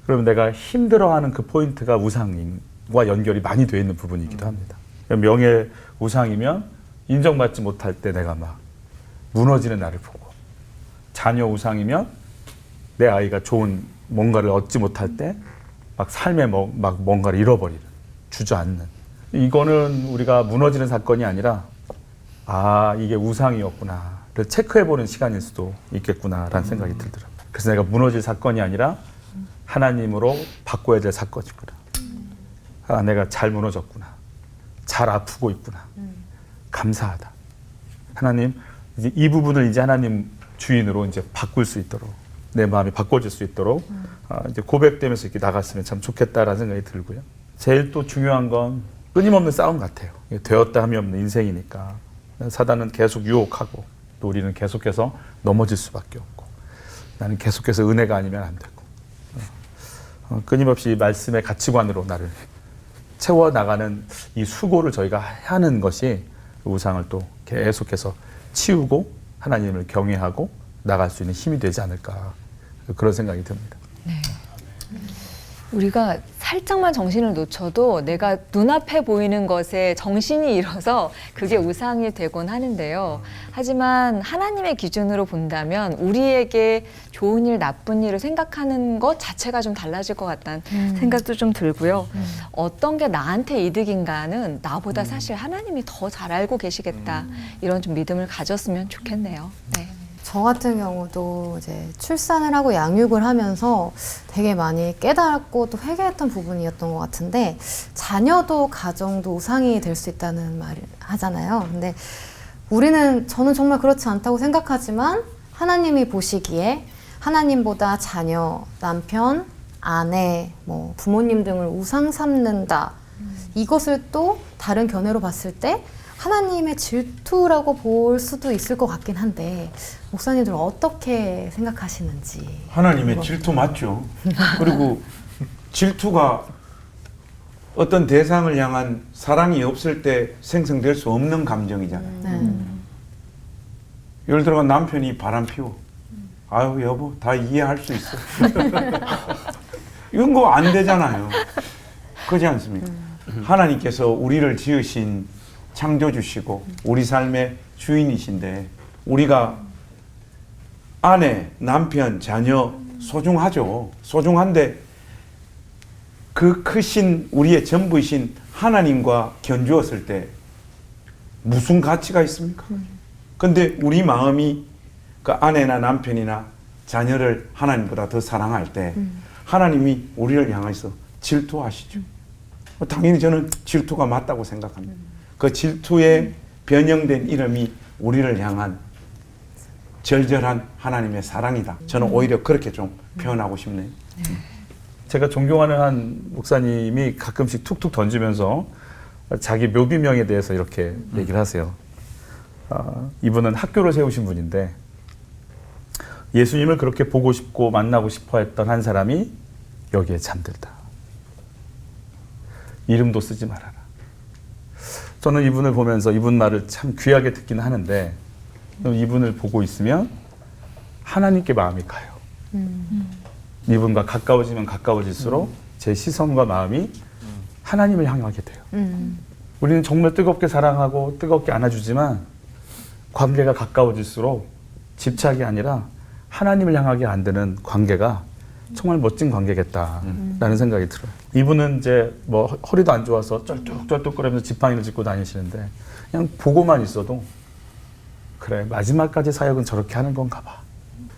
그러면 내가 힘들어하는 그 포인트가 우상과 연결이 많이 되어 있는 부분이기도 합니다. 명예 우상이면 인정받지 못할 때 내가 막 무너지는 나를 보고, 자녀 우상이면 내 아이가 좋은 뭔가를 얻지 못할 때 막 삶에 막 뭔가를 잃어버리는, 주저앉는. 이거는 우리가 무너지는 사건이 아니라 이게 우상이었구나를 체크해보는 시간일 수도 있겠구나라는 생각이 들더라고요. 그래서 내가 무너질 사건이 아니라 하나님으로 바꿔야 될 사건이구나. 내가 잘 무너졌구나. 잘 아프고 있구나. 감사하다. 하나님, 이제 이 부분을 이제 하나님 주인으로 이제 바꿀 수 있도록, 내 마음이 바꿔질 수 있도록 이제 고백되면서 이렇게 나갔으면 참 좋겠다라는 생각이 들고요. 제일 또 중요한 건 끊임없는 싸움 같아요. 되었다 함이 없는 인생이니까 사단은 계속 유혹하고 또 우리는 계속해서 넘어질 수밖에 없고 나는 계속해서 은혜가 아니면 안 되고 끊임없이 말씀의 가치관으로 나를 채워나가는 이 수고를 저희가 하는 것이 우상을 또 계속해서 치우고 하나님을 경외하고 나갈 수 있는 힘이 되지 않을까 그런 생각이 듭니다. 네. 우리가 살짝만 정신을 놓쳐도 내가 눈앞에 보이는 것에 정신이 잃어서 그게 우상이 되곤 하는데요. 하지만 하나님의 기준으로 본다면 우리에게 좋은 일, 나쁜 일을 생각하는 것 자체가 좀 달라질 것 같다는 생각도 좀 들고요. 어떤 게 나한테 이득인가는 나보다 사실 하나님이 더 잘 알고 계시겠다. 이런 좀 믿음을 가졌으면 좋겠네요. 네. 저 같은 경우도 이제 출산을 하고 양육을 하면서 되게 많이 깨닫고 또 회개했던 부분이었던 것 같은데 자녀도 가정도 우상이 될 수 있다는 말을 하잖아요. 근데 저는 정말 그렇지 않다고 생각하지만 하나님이 보시기에 하나님보다 자녀, 남편, 아내, 부모님 등을 우상 삼는다. 이것을 또 다른 견해로 봤을 때 하나님의 질투라고 볼 수도 있을 것 같긴 한데 목사님들 어떻게 생각하시는지. 하나님의 질투 맞죠. 그리고 질투가 어떤 대상을 향한 사랑이 없을 때 생성될 수 없는 감정이잖아요. 예를 들어 남편이 바람 피워. 아유 여보 다 이해할 수 있어. 이런 거 안 되잖아요. 그렇지 않습니까? 하나님께서 우리를 지으신 창조주시고 우리 삶의 주인이신데 우리가 아내, 남편, 자녀 소중하죠. 소중한데 그 크신 우리의 전부이신 하나님과 견주었을 때 무슨 가치가 있습니까? 근데 우리 마음이 그 아내나 남편이나 자녀를 하나님보다 더 사랑할 때 하나님이 우리를 향해서 질투하시죠. 당연히 저는 질투가 맞다고 생각합니다. 그 질투에 변형된 이름이 우리를 향한 절절한 하나님의 사랑이다. 저는 오히려 그렇게 좀 표현하고 싶네요. 제가 존경하는 한 목사님이 가끔씩 툭툭 던지면서 자기 묘비명에 대해서 이렇게 얘기를 하세요. 이분은 학교를 세우신 분인데 예수님을 그렇게 보고 싶고 만나고 싶어 했던 한 사람이 여기에 잠들다. 이름도 쓰지 말아라. 저는 이분을 보면서 이분 말을 참 귀하게 듣긴 하는데 이분을 보고 있으면 하나님께 마음이 가요. 이분과 가까워지면 가까워질수록 제 시선과 마음이 하나님을 향하게 돼요. 우리는 정말 뜨겁게 사랑하고 뜨겁게 안아주지만 관계가 가까워질수록 집착이 아니라 하나님을 향하게 안 되는 관계가 정말 멋진 관계겠다라는 생각이 들어요. 이분은 이제 뭐 허리도 안 좋아서 쩔뚝쩔뚝거리면서 지팡이를 짚고 다니시는데 그냥 보고만 있어도 그래 마지막까지 사역은 저렇게 하는 건가 봐.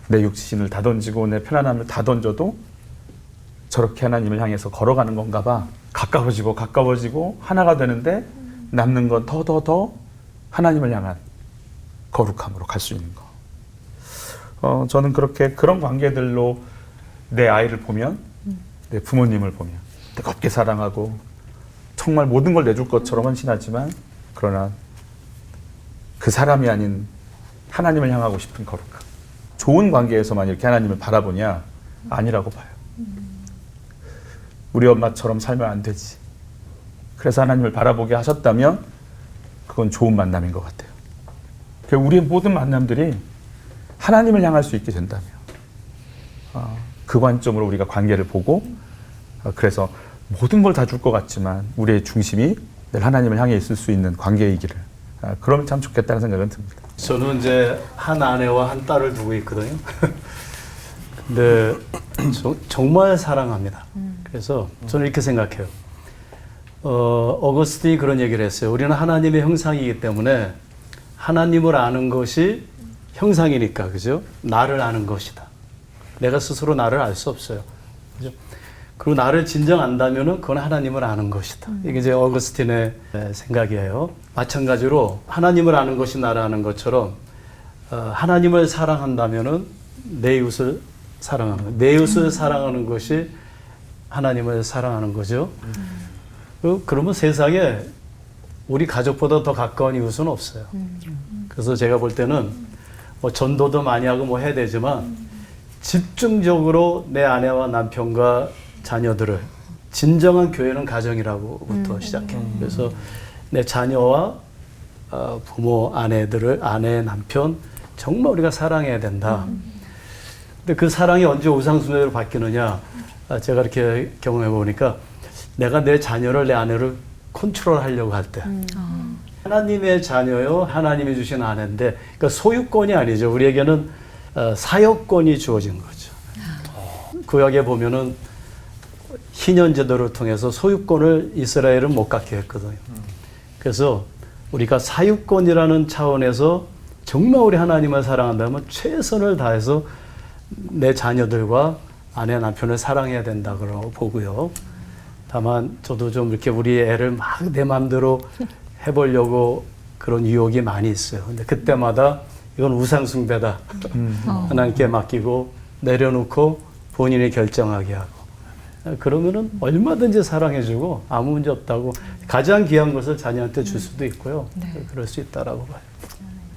내 육신을 다 던지고 내 편안함을 다 던져도 저렇게 하나님을 향해서 걸어가는 건가 봐. 가까워지고 가까워지고 하나가 되는데 남는 건 더 하나님을 향한 거룩함으로 갈 수 있는 거. 저는 그렇게 그런 관계들로 내 아이를 보면 내 부모님을 보면 뜨겁게 사랑하고 정말 모든 걸 내줄 것처럼 헌신하지만 그러나 그 사람이 아닌 하나님을 향하고 싶은 거룩함. 좋은 관계에서만 이렇게 하나님을 바라보냐? 아니라고 봐요. 우리 엄마처럼 살면 안 되지. 그래서 하나님을 바라보게 하셨다면 그건 좋은 만남인 것 같아요. 우리의 모든 만남들이 하나님을 향할 수 있게 된다면 그 관점으로 우리가 관계를 보고 그래서 모든 걸 다 줄 것 같지만 우리의 중심이 늘 하나님을 향해 있을 수 있는 관계이기를 그러면 참 좋겠다는 생각은 듭니다. 저는 이제 한 아내와 한 딸을 두고 있거든요. 근데 정말 사랑합니다. 그래서 저는 이렇게 생각해요. 어거스틴이 그런 얘기를 했어요. 우리는 하나님의 형상이기 때문에 하나님을 아는 것이 형상이니까, 그죠? 나를 아는 것이다. 내가 스스로 나를 알 수 없어요. 그죠? 그리고 나를 진정 안다면은 그건 하나님을 아는 것이다. 이게 이제 어거스틴의 생각이에요. 마찬가지로 하나님을 아는 것이 나를 아는 것처럼 하나님을 사랑한다면은 내 이웃을 사랑하는 것. 내 이웃을 사랑하는 것이 하나님을 사랑하는 거죠. 그러면 세상에 우리 가족보다 더 가까운 이웃은 없어요. 그래서 제가 볼 때는 뭐 전도도 많이 하고 뭐 해야 되지만 집중적으로 내 아내와 남편과 자녀들을 진정한 교회는 가정이라고부터 시작해요. 그래서 내 자녀와 부모, 아내, 남편 정말 우리가 사랑해야 된다. 근데 그 사랑이 언제 우상숭배로 바뀌느냐? 제가 이렇게 경험해 보니까 내가 내 자녀를, 내 아내를 컨트롤하려고 할 때 하나님의 자녀요, 하나님이 주신 아내인데 그러니까 소유권이 아니죠. 우리에게는 사역권이 주어진 거죠. 구약에 보면은 희년 제도를 통해서 소유권을 이스라엘은 못 갖게 했거든요. 그래서 우리가 사유권이라는 차원에서 정말 우리 하나님을 사랑한다면 최선을 다해서 내 자녀들과 아내, 남편을 사랑해야 된다고 보고요. 다만 저도 좀 이렇게 우리 애를 막 내 마음대로 해보려고 그런 유혹이 많이 있어요. 근데 그때마다 이건 우상숭배다. 하나님께 맡기고 내려놓고 본인이 결정하게 하고 그러면은 얼마든지 사랑해주고 아무 문제 없다고 가장 귀한 것을 자녀한테 줄 수도 있고요. 그럴 수 있다라고 봐요.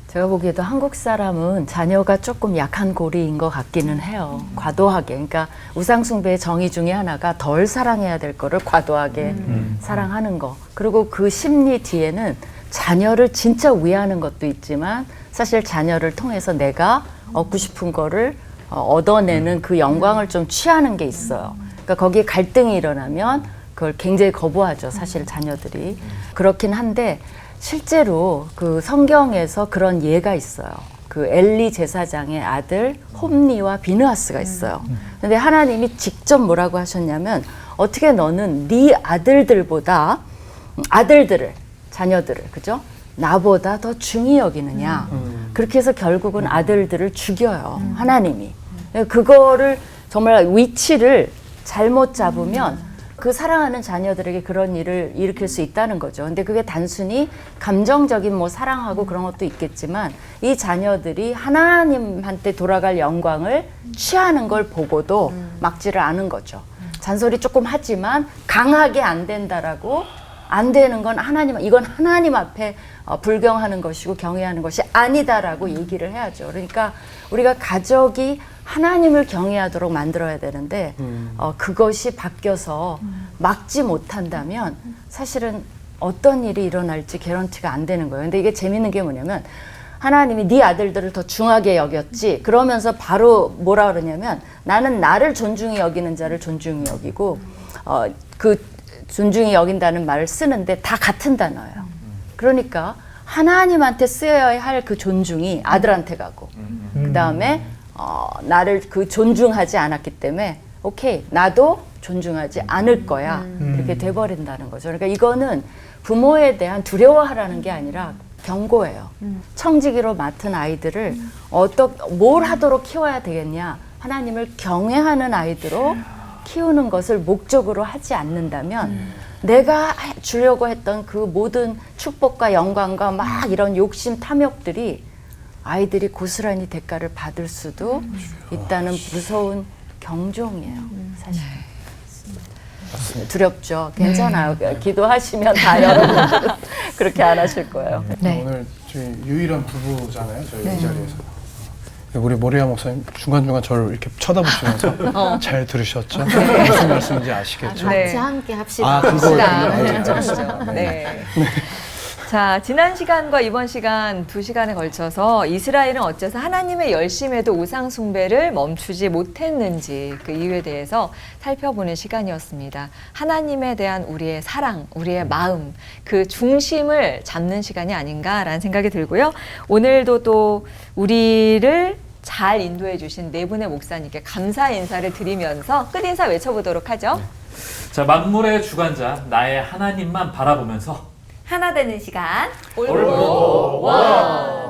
제가 보기에도 한국 사람은 자녀가 조금 약한 고리인 것 같기는 해요. 과도하게. 그러니까 우상숭배의 정의 중에 하나가 덜 사랑해야 될 거를 과도하게 사랑하는 거. 그리고 그 심리 뒤에는 자녀를 진짜 위하는 것도 있지만 사실 자녀를 통해서 내가 얻고 싶은 거를 얻어내는 그 영광을 좀 취하는 게 있어요. 그러니까 거기에 갈등이 일어나면 그걸 굉장히 거부하죠. 사실 자녀들이. 그렇긴 한데 실제로 그 성경에서 그런 예가 있어요. 그 엘리 제사장의 아들 홈니와 비느하스가 있어요. 근데 하나님이 직접 뭐라고 하셨냐면 어떻게 너는 네 아들들보다 아들들을 자녀들을 그죠? 나보다 더 중히 여기느냐. 그렇게 해서 결국은 아들들을 죽여요. 하나님이. 그거를 정말 위치를 잘못 잡으면 그 사랑하는 자녀들에게 그런 일을 일으킬 수 있다는 거죠. 근데 그게 단순히 감정적인 뭐 사랑하고 그런 것도 있겠지만 이 자녀들이 하나님한테 돌아갈 영광을 취하는 걸 보고도 막지를 않은 거죠. 잔소리 조금 하지만 강하게 안 된다라고 안 되는 건 하나님, 이건 하나님 앞에 불경하는 것이고 경외하는 것이 아니다라고 얘기를 해야죠. 그러니까 우리가 가족이 하나님을 경외하도록 만들어야 되는데 그것이 바뀌어서 막지 못한다면 사실은 어떤 일이 일어날지 개런티가 안 되는 거예요. 근데 이게 재밌는 게 뭐냐면 하나님이 네 아들들을 더 중하게 여겼지 그러면서 바로 뭐라 그러냐면 나는 나를 존중히 여기는 자를 존중히 여기고 그 존중히 여긴다는 말을 쓰는데 다 같은 단어예요. 그러니까 하나님한테 쓰여야 할 그 존중이 아들한테 가고 그 다음에 나를 그 존중하지 않았기 때문에 오케이 나도 존중하지 않을 거야 이렇게 돼버린다는 거죠. 그러니까 이거는 부모에 대한 두려워하라는 게 아니라 경고예요. 청지기로 맡은 아이들을 뭘 하도록 키워야 되겠냐. 하나님을 경외하는 아이들로 키우는 것을 목적으로 하지 않는다면 내가 주려고 했던 그 모든 축복과 영광과 막 이런 욕심 탐욕들이 아이들이 고스란히 대가를 받을 수도 있다는 무서운 경종이에요. 사실. 두렵죠. 괜찮아요. 기도하시면 다 여러분 그렇게 안 하실 거예요. 오늘 저희 유일한 부부잖아요. 저희 이 자리에서. 우리 모리아 목사님 중간중간 저를 이렇게 쳐다보시면서 잘 들으셨죠? 무슨 말씀인지 아시겠죠? 같이 함께 합시다. 네. 자, 지난 시간과 이번 시간 2시간에 걸쳐서 이스라엘은 어째서 하나님의 열심에도 우상 숭배를 멈추지 못했는지 그 이유에 대해서 살펴보는 시간이었습니다. 하나님에 대한 우리의 사랑, 우리의 마음, 그 중심을 잡는 시간이 아닌가라는 생각이 들고요. 오늘도 또 우리를 잘 인도해 주신 네 분의 목사님께 감사 인사를 드리면서 끝인사 외쳐보도록 하죠. 자, 만물의 주관자 나의 하나님만 바라보면서 하나 되는 시간 올고 원.